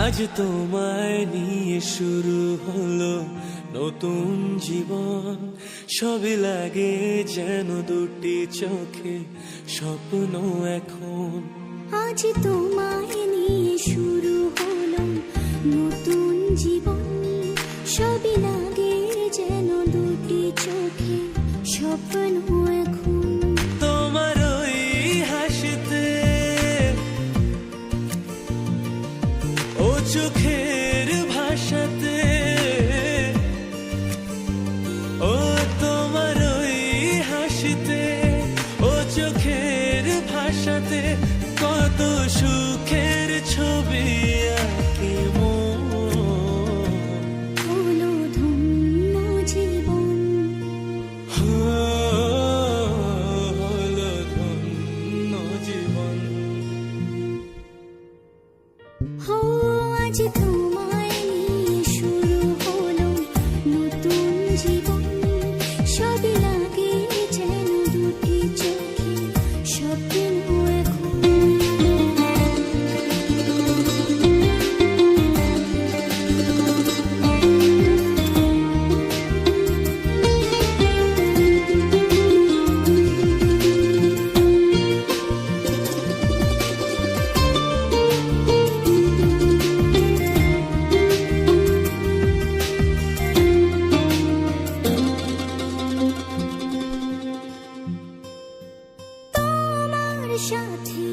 আজ তোমায় নিয়ে শুরু হলো নতুন জীবন। সবই লাগে যেন দুটি চোখে স্বপ্ন এখন। আজ তোমায় নিয়ে শুরু হলো নতুন জীবন। সবই লাগে যেন দুটি চোখে স্বপ্ন এখন। তোমার ওই হাসিতে, ও চোখের ভাষাতে, ও তোমার ওই হাসিতে, ও চোখের ভাষাতে কত সুখের ছবি আঁকে মন। হলো ধন্য জীবন। হলো ধন্য জীবন। হো আজ তোমায় নিয়ে শুরু হলো নতুন জীবন। সবই লাগে যেন দুটি চোখে স্বপ্ন এখন। সাথে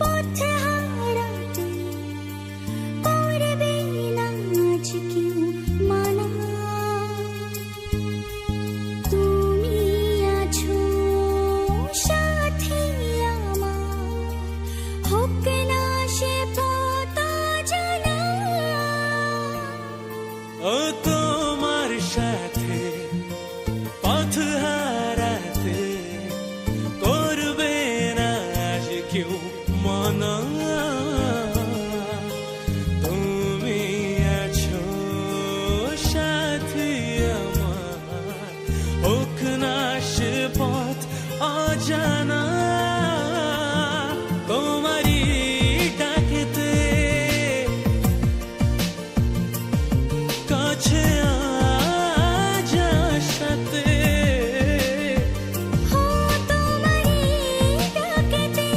পথে হারাতে করবে না আজ কেউ মানা। তুমি আছো সাথে আমার, হোক না সে পথ জানা। ও তোমার সাথে পথ হারাতে করবে না আজ কেউ মানা। তুমি আছো সাথী আমার, হোক না সে পথ অজানা। তোমারই ডাকেতে কাছে আজ আসাতে, হো তোমারই ডাকেতে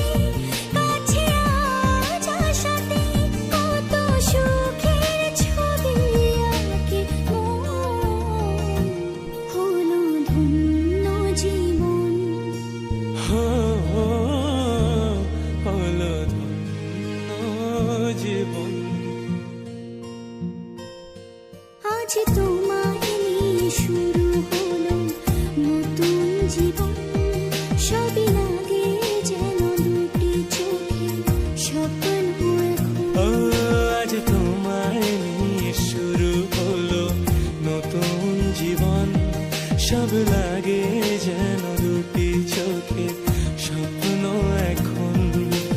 কাছে আজ আসাতে কত সুখের ছবি আঁকে মন। হলো ধন্য জীবন। হলো ধন্য জীবন। আজ তোমায় নিয়ে শুরু হলো নতুন জীবন। সবই লাগে যেন দুটি চোখে স্বপ্ন এখন। ও আজ তোমায় নিয়ে শুরু হলো নতুন জীবন। সব লাগে যেন দুটি চোখে স্বপ্ন এখন।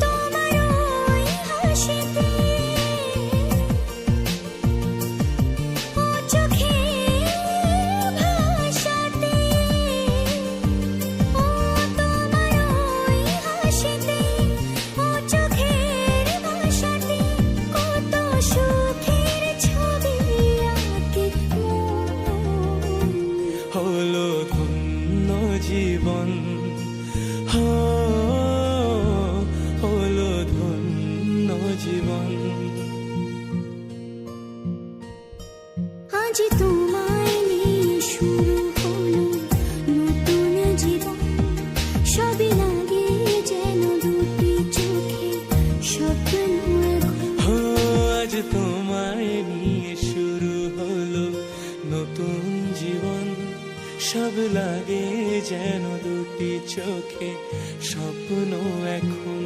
তোমার ওই হাসিতে, ও চোখের ভাষাতে, ও তোমার ওই হাসিতে, ও চোখের ভাষাতে কত সুখের ছবি আঁকে মন। হলো ধন্য জীবন। হলো ধন্য জীবন। আজ তোমায় নিয়ে শুরু হলো নতুন জীবন। সবই লাগে যেন দুটি চোখে স্বপ্ন এখন। আজ তোমায় নিয়ে শুরু হলো নতুন জীবন। সব লাগে যেন দুটি চোখে স্বপ্ন এখন।